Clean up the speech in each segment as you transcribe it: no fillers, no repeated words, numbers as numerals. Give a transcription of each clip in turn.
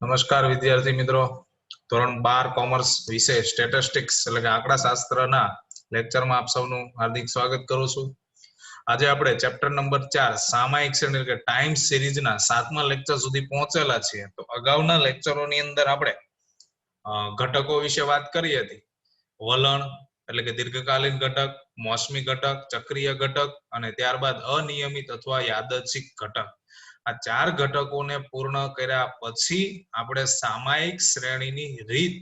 નમસ્કાર વિદ્યાર્થી મિત્રો, ધોરણ 12 કોમર્સ વિષય સ્ટેટિસ્ટિક્સ એટલે કે આંકડાશાસ્ત્રના લેક્ચરમાં આપ સૌનું હાર્દિક સ્વાગત કરું છું. આજે આપણે ચેપ્ટર નંબર 4 સામયિક શ્રેણી એટલે કે ટાઈમ સિરીઝના 7મા લેક્ચર સુધી પહોંચેલા છીએ. તો અગાઉના લેક્ચરોની અંદર આપણે ઘટકો વિશે વાત કરી હતી. વલણ એટલે કે દીર્ઘકાલીન ઘટક, મોસમી ઘટક, ચક્રીય ઘટક અને ત્યારબાદ અનિયમિત અથવા યાદચ્છિક ઘટક. આ 4 ઘટકોને પૂર્ણ કર્યા પછી આપણે સામયિક શ્રેણીની રીત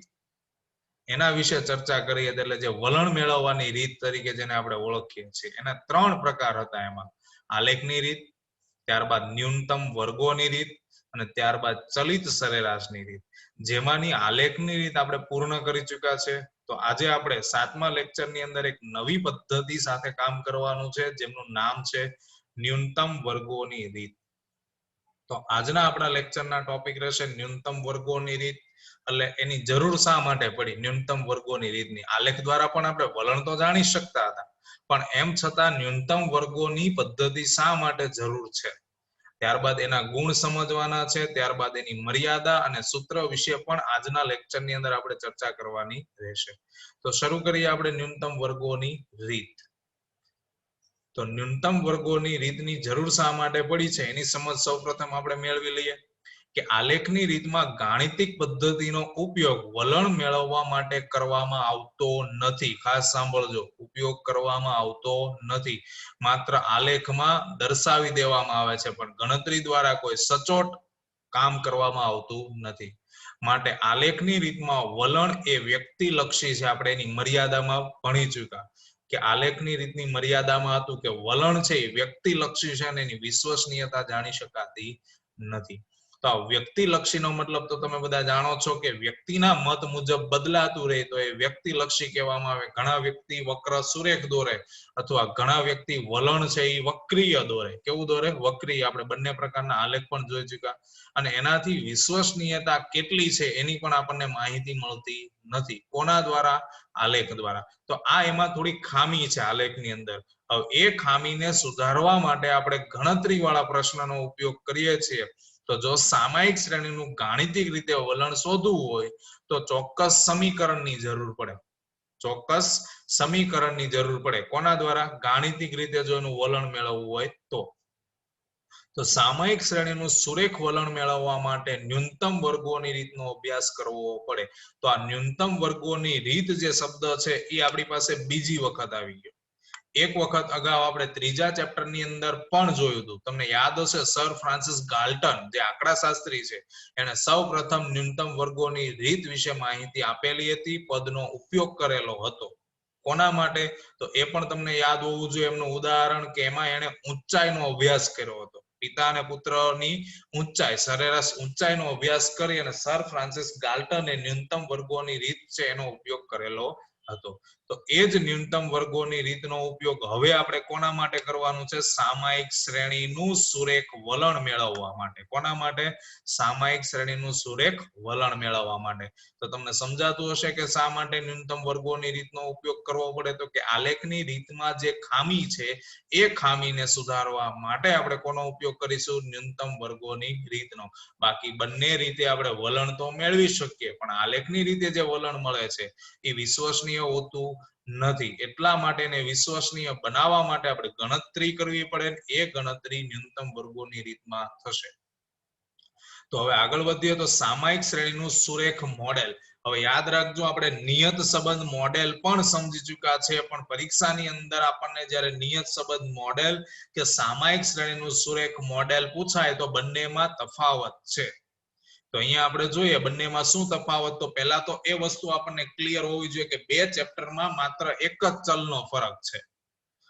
એના વિશે ચર્ચા કરી હતી. એટલે જે વલણ મેળવવાની રીત તરીકે જેને આપણે ઓળખીએ છીએ, એના 3 પ્રકાર હતા. એમાં આલેખની રીત, ત્યારબાદ ન્યૂનતમ વર્ગોની રીત અને ત્યારબાદ ચલિત સરેરાશની રીત. જેમાંની આલેખની રીત આપણે પૂર્ણ કરી ચૂક્યા છે. તો આજે આપણે 7મા લેક્ચરની અંદર એક નવી પદ્ધતિ સાથે કામ કરવાનું છે, જેમનું નામ છે ન્યૂનતમ વર્ગોની રીત. તો આજના આપણા લેક્ચરના ટોપિક રહેશે ન્યૂનતમ વર્ગોની રીત. એટલે એની જરૂર શા માટે પડી ન્યૂનતમ વર્ગોની રીતની? આલેખ દ્વારા પણ આપણે વલણ તો જાણી શકતા હતા, પણ એમ છતાં ન્યૂનતમ વર્ગોની પદ્ધતિ શા માટે જરૂર છે? ત્યારબાદ એના ગુણ સમજવાના છે, ત્યારબાદ એની મર્યાદા અને સૂત્ર વિશે પણ આજના લેક્ચરની અંદર આપણે ચર્ચા કરવાની રહેશે. તો શરૂ કરીએ આપણે ન્યૂનતમ વર્ગોની રીત. તો ન્યૂનતમ વર્ગોની રીતની જરૂર શા માટે પડી છે એની સમજ સૌપ્રથમ આપણે મેળવી લઈએ કે આલેખની રીતમાં ગાણિતિક પદ્ધતિનો ઉપયોગ વલણ મેળવવા માટે કરવામાં આવતો નથી. ખાસ સાંભળજો, ઉપયોગ કરવામાં આવતો નથી. માત્ર આલેખમાં દર્શાવી દેવામાં આવે છે, પણ ગણતરી દ્વારા કોઈ સચોટ કામ કરવામાં આવતું નથી. માટે આલેખની રીતમાં વલણ એ વ્યક્તિલક્ષી છે. આપણે એની મર્યાદામાં ભણી ચૂક્યા કે આલેખની રીતની મર્યાદામાં હતું કે વલણ છે એ વ્યક્તિલક્ષી છે અને એની વિશ્વસનીયતા જાણી શકાતી નથી. તો વ્યક્તિલક્ષીનો મતલબ તો તમે બધા જાણો છો કે વ્યક્તિના મત મુજબ બદલાતું રહે તો એ વ્યક્તિલક્ષી કહેવામાં આવે. ઘણા વ્યક્તિ વક્ર સુરેખ દોરે અથવા ઘણા વ્યક્તિ વલણ છે એ વક્રીય દોરે. કેવું દોરે? વક્રીય. આપણે બંને પ્રકારના આલેખ પણ જોઈ ચૂક્યા અને એનાથી વિશ્વસનીયતા કેટલી છે એની પણ આપણને માહિતી મળતી નથી. કોના દ્વારા? આલેખ દ્વારા. તો આ એમાં થોડી ખામી છે આલેખની અંદર. હવે એ ખામીને સુધારવા માટે આપણે ગણતરી વાળા પ્રશ્નનો ઉપયોગ કરીએ છીએ. તો જો સામયિક શ્રેણીનું ગાણિતિક રીતે વલણ શોધવું હોય તો ચોક્કસ સમીકરણની જરૂર પડે. ચોક્કસ સમીકરણની જરૂર પડે. કોના દ્વારા? ગાણિતિક રીતે જો એનું વલણ મેળવવું હોય તો સામયિક શ્રેણીનું સુરેખ વલણ મેળવવા માટે ન્યૂનતમ વર્ગોની રીતનો અભ્યાસ કરવો પડે. તો આ ન્યૂનતમ વર્ગોની રીત જે શબ્દ છે એ આપણી પાસે બીજી વખત આવી ગયો. એક વખત અગાઉ આપણે 3જા ચેપ્ટરની અંદર પણ જોયું હતું. તમને યાદ હશે, સર ફ્રાન્સિસ ગાલ્ટન જે આંકડાશાસ્ત્રી છે, એને સૌપ્રથમ ન્યૂનતમ વર્ગોની રીત વિશે માહિતી આપેલી હતી, પદનો ઉપયોગ કરેલો હતો. કોના માટે? તો એ પણ તમને યાદ હોવું જોઈએ. એમનું ઉદાહરણ કે એમાં એને ઊંચાઈનો અભ્યાસ કર્યો હતો. પિતા અને પુત્રની ઊંચાઈ, સરેરાશ ઊંચાઈનો અભ્યાસ કરી અને સર ફ્રાન્સિસ ગાલ્ટને ન્યૂનતમ વર્ગોની રીત છે એનો ઉપયોગ કરેલો હતો. તો એ જ ન્યૂનતમ વર્ગોની રીતનો ઉપયોગ હવે આપણે કોના માટે કરવાનું છે? સામયિક શ્રેણીનું સુરેખ વલણ મેળવવા માટે. કોના માટે? સામયિક શ્રેણીનું સુરેખ વલણ મેળવવા માટે. તો તમને સમજાતું હશે કે શા માટે ન્યૂનતમ વર્ગોની રીતનો ઉપયોગ કરવો પડે. તો કે આલેખની રીતમાં જે ખામી છે એ ખામીને સુધારવા માટે આપણે કોનો ઉપયોગ કરીશું? ન્યૂનતમ વર્ગોની રીતનો. બાકી બંને રીતે આપણે વલણ તો મેળવી શકીએ, પણ આલેખની રીતે જે વલણ મળે છે એ વિશ્વસનીય હોતું નથી. એટલા માટે એને વિશ્વસનીય બનાવવા માટે આપણે ગણતરી કરવી પડે. એ ગણતરી ન્યૂનતમ વર્ગોની રીતમાં થશે. તો હવે આગળ વધીએ તો સામયિક શ્રેણીનું સુરેખ મોડેલ. હવે યાદ રાખજો, આપણે નિયત સંબંધ મોડેલ પણ સમજી ચૂક્યા છે, પણ પરીક્ષાની અંદર આપણને જ્યારે નિયત સંબંધ મોડેલ કે સામયિક શ્રેણીનું સુરેખ મોડેલ પૂછાય તો બંનેમાં તફાવત છે. તો અહીંયા આપણે જોઈએ બંનેમાં શું તફાવત. તો પહેલા તો એ વસ્તુ આપણને ક્લિયર હોવી જોઈએ કે બે ચેપ્ટરમાં માત્ર એક જ ચલનો ફરક છે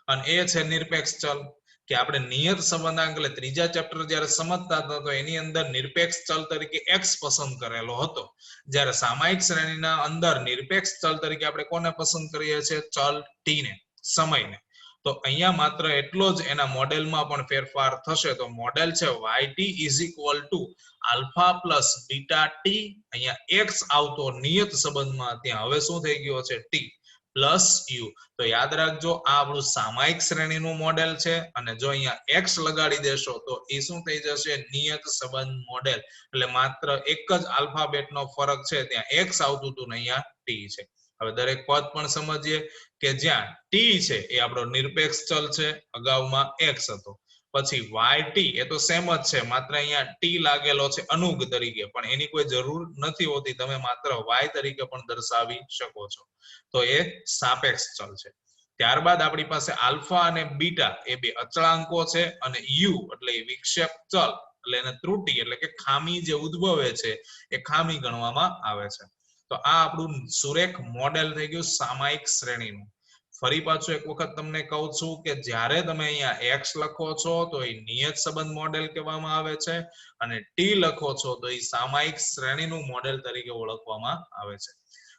અને એ છે નિરપેક્ષ ચલ. કે આપણે નિયત સંબંધાંક એટલે 3જા ચેપ્ટર જ્યારે સમજતા હતા તો એની અંદર નિરપેક્ષ ચલ તરીકે x પસંદ કરેલો હતો. જ્યારે સામયિક શ્રેણીના અંદર નિરપેક્ષ ચલ તરીકે આપણે કોને પસંદ કરીએ છીએ? ચલ t ને, સમયને. તો અહીંયા માત્ર એટલો જ એના મોડેલમાં પણ ફેરફાર થશે. તો મોડેલ છે yt alpha plus beta t. અહીંયા x આવતો નિયત સંબંધમાં ત્યાં હવે શું થઈ ગયો છે? t. Plus you. તો યાદ રાખજો આ આપણું સામાયિક શ્રેણીનું મોડેલ છે અને જો અહીંયા એક્સ લગાડી દેશો તો એ શું થઈ જશે નિયત સંબંધ મોડેલ. એટલે માત્ર એક જ આલ્ફાબેટનો ફરક છે, ત્યાં એક્સ આવતું હતું ને અહીંયા ટી છે. હવે દરેક પદ પણ સમજીએ કે જ્યાં ટી છે એ આપણો નિરપેક્ષ ચલ છે, અગાઉમાં એક્સ હતો. પછી વાય ટી એ તો સેમ જ છે, માત્ર અહીંયા ટી લાગેલો છે અનુગ તરીકે, પણ એની કોઈ જરૂર નથી હોતી, તમે માત્ર વાય તરીકે પણ દર્શાવી શકો છો. તો એ સાપેક્ષ ચલ છે. ત્યારબાદ આપણી પાસે આલ્ફા અને બીટા એ બે અચળાંકો છે અને યુ એટલે વિક્ષેપ ચલ એટલે એને ત્રુટી એટલે કે ખામી જે ઉદ્ભવે છે એ ખામી ગણવામાં આવે છે. તો આ આપણું સુરેખ મોડેલ થઈ ગયું સામાયિક શ્રેણીનું. ફરી પાછું એક વખત તમને કહું છું કે જ્યારે તમે અહીંયા એક્સ લખો છો તો એ નિયત સંબંધ મોડેલ કહેવામાં આવે છે અને ટી લખો છો તો એ સામાયિક શ્રેણીનું મોડેલ તરીકે ઓળખવામાં આવે છે.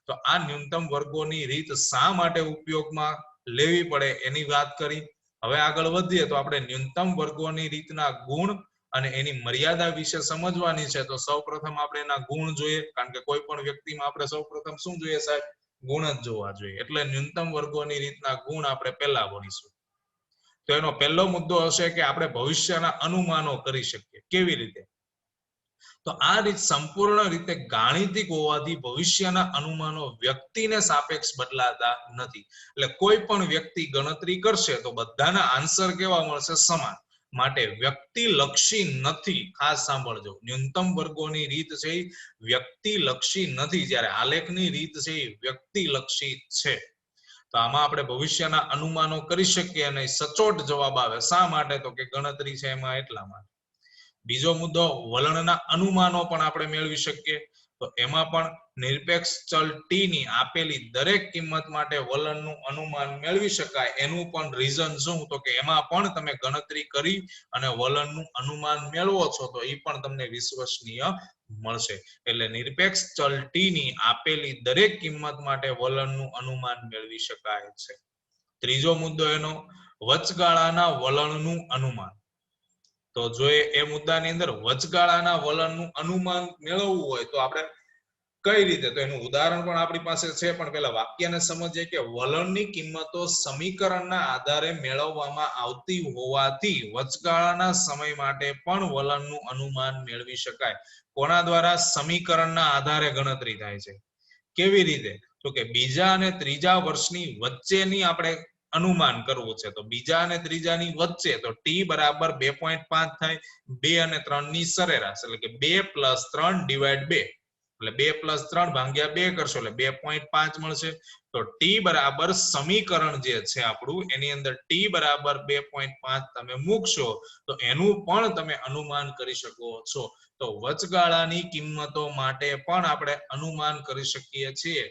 તો આ ન્યૂનતમ વર્ગોની રીત શા માટે ઉપયોગમાં લેવી પડે એની વાત કરી. હવે આગળ વધીએ તો આપણે ન્યૂનતમ વર્ગોની રીતના ગુણ અને એની મર્યાદા વિશે સમજવાની છે. તો સૌપ્રથમ આપણે એના ગુણ જોઈએ, કારણ કે કોઈ પણ વ્યક્તિમાં આપણે સૌપ્રથમ શું જોઈએ સાહેબ? ગુણ જ જોવા જોઈએ. એટલે ન્યૂનતમ વર્ગોની રીતના ગુણ આપણે પહેલા ભણીશું. તો એનો પહેલો મુદ્દો હશે કે આપણે ભવિષ્યના અનુમાનો કરી શકીએ. કેવી રીતે? તો આ રીત સંપૂર્ણ રીતે ગાણિતિક હોવાથી ભવિષ્યના અનુમાનો વ્યક્તિને સાપેક્ષ બદલાતા નથી. એટલે કોઈ પણ વ્યક્તિ ગણતરી કરશે તો બધાના આન્સર કેવા મળશે? સમાન. માટે વ્યક્તિલક્ષી નથી. ખાસ સાંભળજો, ન્યૂનતમ વર્ગોની રીત છે વ્યક્તિલક્ષી નથી, જ્યારે આલેખની રીત છે એ વ્યક્તિલક્ષી છે. તો આમાં આપણે ભવિષ્યના અનુમાનો કરી શકીએ અને સચોટ જવાબ આવે. શા માટે? તો કે ગણતરી છે એમાં, એટલા માટે. બીજો મુદ્દો, વલણના અનુમાનો પણ આપણે મેળવી શકીએ. તો એમાં પણ નિરપેક્ષ ચલ ટી ની આપેલી દરેક કિંમત માટે વલણનું અનુમાન મેળવી શકાય. એનું પણ રીઝન શું? તો કે એમાં પણ તમે ગણતરી કરી અને વલણનું અનુમાન મેળવો છો તો એ પણ તમને વિશ્વસનીય મળશે. એટલે નિરપેક્ષ ચલ ટી ની આપેલી દરેક કિંમત માટે વલણનું અનુમાન મેળવી શકાય છે. ત્રીજો મુદ્દો એનો વચગાળાના વલણનું અનુમાન. તો જો એ મુદ્દાની અંદર વચગાળાના વલણનું અનુમાન મેળવવું હોય તો આપણે કઈ રીતે? તો એનું ઉદાહરણ પણ આપણી પાસે છે, પણ પેલા વાક્યને સમજીએ કે વલણની કિંમતો સમીકરણના આધારે મેળવવામાં આવતી હોવાથી વચગાળાના સમય માટે પણ વલણનું અનુમાન મેળવી શકાય. કોના દ્વારા? સમીકરણના આધારે ગણતરી થાય છે. કેવી રીતે? તો કે બીજા અને ત્રીજા વર્ષની વચ્ચેની આપણે અનુમાન કરવું છે. તો બીજા અને ત્રીજાની વચ્ચે તો ટી બરાબર 2.5 થાય. 2 અને 3 ની સરેરાશ એટલે કે 2 + 3 / 2 એટલે 2 + 3 ભાગ્યા 2 કરશો એટલે 2.5 મળશે. તો ટી બરાબર સમીકરણ જે છે આપણું એની અંદર ટી બરાબર 2.5 તમે મૂકશો તો એનું પણ તમે અનુમાન કરી શકો છો. તો વચગાળાની કિંમતો માટે પણ આપણે અનુમાન કરી શકીએ છીએ.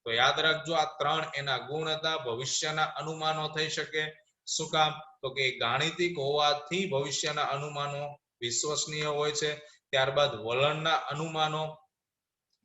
તો યાદ રાખજો, આ ત્રણ એના ગુણ હતા. ભવિષ્યના અનુમાનો થઈ શકે. શું કામ? તો કે ગાણિતિક હોવાથી ભવિષ્યના અનુમાનો વિશ્વસનીય હોય છે. ત્યારબાદ વલણના અનુમાનો,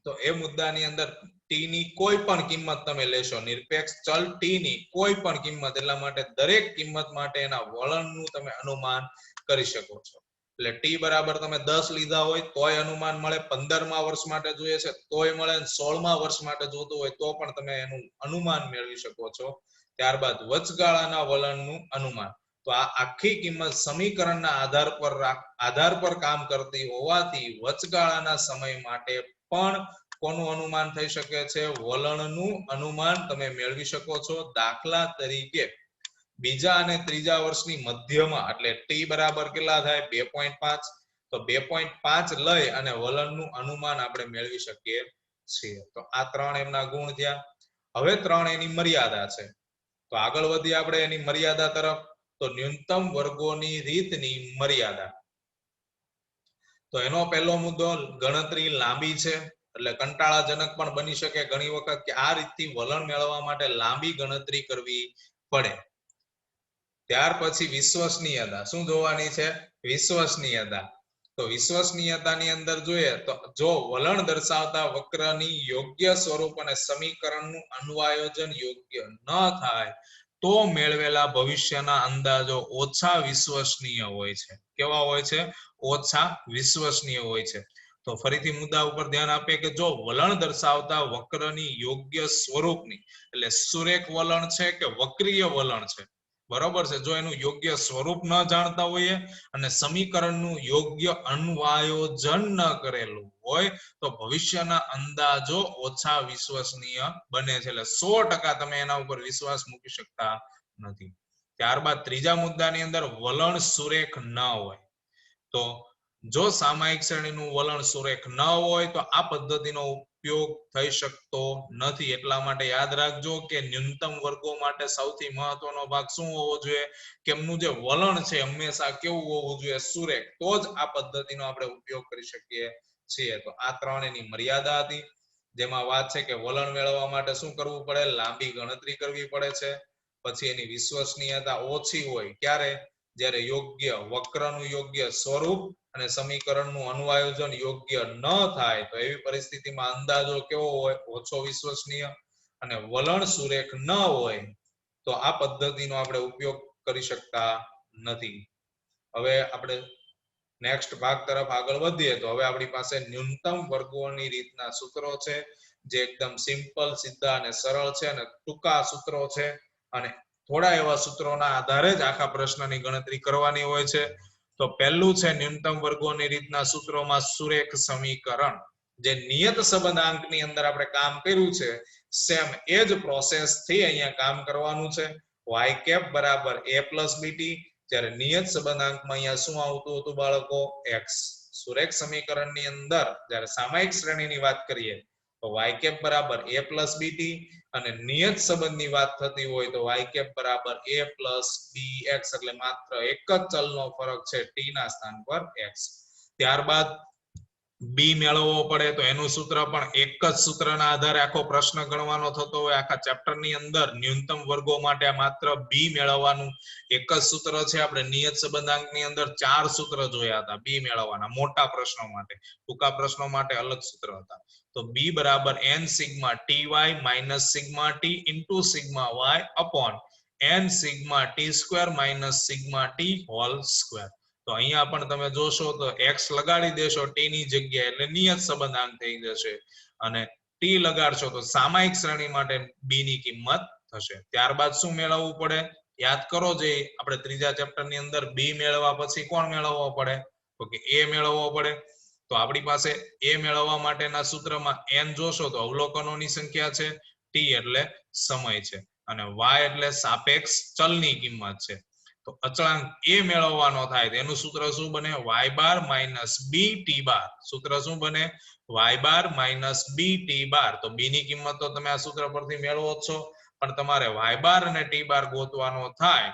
તો એ મુદ્દાની અંદર ટી ની કોઈ પણ કિંમત તમે લેશો, નિરપેક્ષ ચલ ટી ની કોઈ પણ કિંમત, એટલા માટે દરેક કિંમત માટે એના વલણનું તમે અનુમાન કરી શકો છો. એટલે ટી બરાબર તમે 10 લીધા હોય તોય અનુમાન મળે, 15મા વર્ષ માટે જોઈએ છે તોય મળે, 16મા વર્ષ માટે જોતું હોય તો પણ તમે એનું અનુમાન મેળવી શકો છો. ત્યારબાદ વચગાળાના વલણનું અનુમાન, તો આ આખી કિંમત સમીકરણના આધાર પર કામ કરતી હોવાથી વચગાળાના સમય માટે પણ કોનું અનુમાન થઈ શકે છે? વલણનું અનુમાન તમે મેળવી શકો છો. દાખલા તરીકે બીજા અને ત્રીજા વર્ષની મધ્યમાં એટલે ટી બરાબર કેટલા થાય? 2.5. તો 2.5 લઈ અને વલણનું અનુમાન આપણે મેળવી શકીએ છીએ. તો આ ત્રણ એમના ગુણ થયા. હવે ત્રણ એની મર્યાદા છે. તો આગળ વધી આપણે એની મર્યાદા તરફ. તો ન્યૂનતમ વર્ગોની રીતની મર્યાદા. તો એનો પહેલો મુદ્દો, ગણતરી લાંબી છે એટલે કંટાળાજનક પણ બની શકે ઘણી વખત કે આ રીતથી વલણ મેળવવા માટે લાંબી ગણતરી કરવી પડે. ત્યાર પછી વિશ્વસનીયતા. શું જોવાની છે? વિશ્વસનીયતા. તો વિશ્વસનીયતાની અંદર જોઈએ તો જો વલણ દર્શાવતા વક્રની યોગ્ય સ્વરૂપ અને સમીકરણનું અન્વયોજન યોગ્ય ન થાય તો મેળવેલા ભવિષ્યના અંદાજો ઓછા વિશ્વસનીય હોય છે. કેવા હોય છે? ઓછા વિશ્વસનીય હોય છે. તો ફરીથી મુદ્દા ઉપર ધ્યાન આપીએ કે જો વલણ દર્શાવતા વક્રની યોગ્ય સ્વરૂપની એટલે સુરેખ વલણ છે કે વક્રીય વલણ છે બરોબર છે જો એનું યોગ્ય સ્વરૂપ ન જાણતા હોઈએ અને સમીકરણનું યોગ્ય અન્વયોજન ન કરેલું હોય તો ભવિષ્યના અંદાજો ઓછા વિશ્વસનીય બને છે એટલે 100% તમે એના ઉપર વિશ્વાસ મૂકી શકતા નથી ત્યારબાદ ત્રીજા મુદ્દાની અંદર વલણ સુરેખ ન હોય તો જો સામાયિક શ્રેણીનું વલણ સુરેખ ન હોય તો આ પદ્ધતિનો ઉપયોગ થઈ શકતો નથી એટલા માટે યાદ રાખજો કે ન્યૂનતમ વર્ગો માટે સૌથી મહત્વનો ભાગ શું હોવો જોઈએ કે એમનું જે વલણ છે હંમેશા કેવું હોવું જોઈએ સુરેખ તો જ આ પદ્ધતિનો આપણે ઉપયોગ કરી શકીએ છીએ તો આ ત્રણ એની મર્યાદા હતી જેમાં વાત છે કે વલણ મેળવવા માટે શું કરવું પડે લાંબી ગણતરી કરવી પડે છે પછી એની વિશ્વસનીયતા ઓછી હોય ક્યારે જ્યારે યોગ્ય વક્રનું યોગ્ય સ્વરૂપ અને સમીકરણનું અન્વયોજન યોગ્ય ન થાય તો એવી પરિસ્થિતિમાં અંદાજો કેવો હોય ઓછો વિશ્વસનીય અને વલણ સુરેખ ન હોય તો આ પદ્ધતિનો આપણે ઉપયોગ કરી શકતા નથી હવે આપણે નેક્સ્ટ ભાગ તરફ આગળ વધીએ તો હવે આપણી પાસે ન્યૂનતમ વર્ગોની રીતના સૂત્રો છે જે એકદમ સિમ્પલ સીધા અને સરળ છે અને ટૂંકા સૂત્રો છે અને થોડા એવા સૂત્રોના આધારે જ આખા પ્રશ્નની ગણતરી કરવાની હોય છે તો પહેલું છે ન્યૂનતમ વર્ગોની રીતના સૂત્રોમાં સુરેખ સમીકરણ જે નિયત સંબંધાંકની અંદર આપણે કામ કર્યું છે સેમ એ જ પ્રોસેસ થી અહીંયા કામ કરવાનું છે y કેપ બરાબર a પ્લસ બીટી જ્યારે નિયત સંબંધાંકમાં અહીંયા શું આવતું હતું બાળકો x સુરેખ સમીકરણની અંદર જ્યારે સામાયિક શ્રેણીની વાત કરીએ તો y કેપ બરાબર a પ્લસ બીટી અને નિયત સંબંધની વાત થતી હોય તો y કેપ બરાબર a પ્લસ bx એટલે માત્ર એક જ ચલનો ફરક છે t ના સ્થાન પર x ત્યારબાદ b મેળવવો પડે તો એનું સૂત્ર પણ એક જ સૂત્રના આધારે આખો પ્રશ્ન ગણવાનો થતો હોય આખા ચેપ્ટરની અંદર ન્યૂનતમ વર્ગો માટે માત્ર b મેળવવાનું એક જ સૂત્ર છે આપણે નિયત સંબંધાંકની અંદર 4 સૂત્ર જોયા હતા b મેળવવાના મોટા પ્રશ્નો માટે ટૂંકા પ્રશ્નો માટે અલગ સૂત્ર હતા તો b બરાબર n sigma ty minus sigma t into sigma y upon n sigma t square minus sigma t whole square તો અહીંયા પણ તમે જોશો તો x લગાડી દેશો t ની જગ્યાએ એટલે નિયત સંબંધાંક થઈ જશે અને t લગાડશો તો સામાયિક શ્રેણી માટે b ની કિંમત થશે ત્યારબાદ શું મેળવવું પડે યાદ કરો જે આપણે ત્રીજા ચેપ્ટર ની અંદર b મેળવવા પછી કોણ મેળવવો પડે તો કે a મેળવવો પડે તો આપણી પાસે a મેળવવા માટેના સૂત્રમાં n જોશો તો અવલોકનોની સંખ્યા છે t એટલે સમય છે અને y એટલે સાપેક્ષ ચલની કિંમત છે તો અચળાંક a મેળવવાનો થાય તેનું સૂત્ર શું બને y બાર માઈનસ b t બાર સૂત્ર શું બને y બાર માઈનસ b t બાર તો b ની કિંમત તો તમે આ સૂત્ર પરથી મેળવો છો પણ તમારે y બાર અને t બાર ગોતવાનો થાય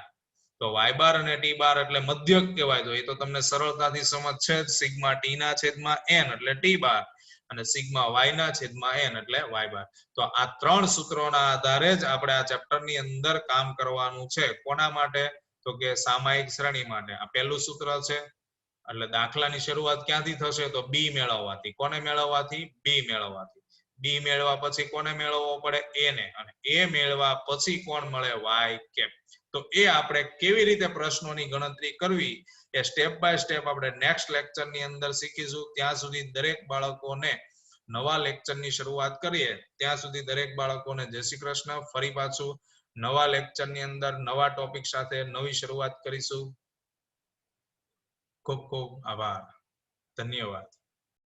તો y બાર અને t બાર એટલે મધ્યક કહેવાય તો એ તો તમને સરળતાથી સમજ છે સિગ્મા t ના છેદમાં n એટલે t બાર અને સિગ્મા y ના છેદમાં n એટલે y બાર તો આ ત્રણ સૂત્રોના આધારે જ આપણે આ ચેપ્ટરની અંદર કામ કરવાનું છે કોના માટે તો કે સામાયિક શ્રેણી માટે આ પહેલું સૂત્ર છે એટલે દાખલાની શરૂઆત ક્યાંથી થશે તો b મેળવવાથી કોને મેળવવાથી b મેળવવાથી b મેળવવા પછી કોને મેળવવો પડે a ને અને a મેળવવા પછી કોણ મળે y કેપ તો એ આપણે કેવી રીતે પ્રશ્નોની ગણતરી કરવી એ સ્ટેપ બાય સ્ટેપ આપણે નેક્સ્ટ લેક્ચરની અંદર શીખીશું ત્યાં સુધી દરેક બાળકોને નવા લેક્ચરની શરૂઆત કરીએ ત્યાં સુધી દરેક બાળકોને જય શ્રી કૃષ્ણ ફરી પાછું નવા લેક્ચરની અંદર નવા ટોપિક સાથે નવી શરૂઆત કરીશું ખૂબ ખૂબ આભાર ધન્યવાદ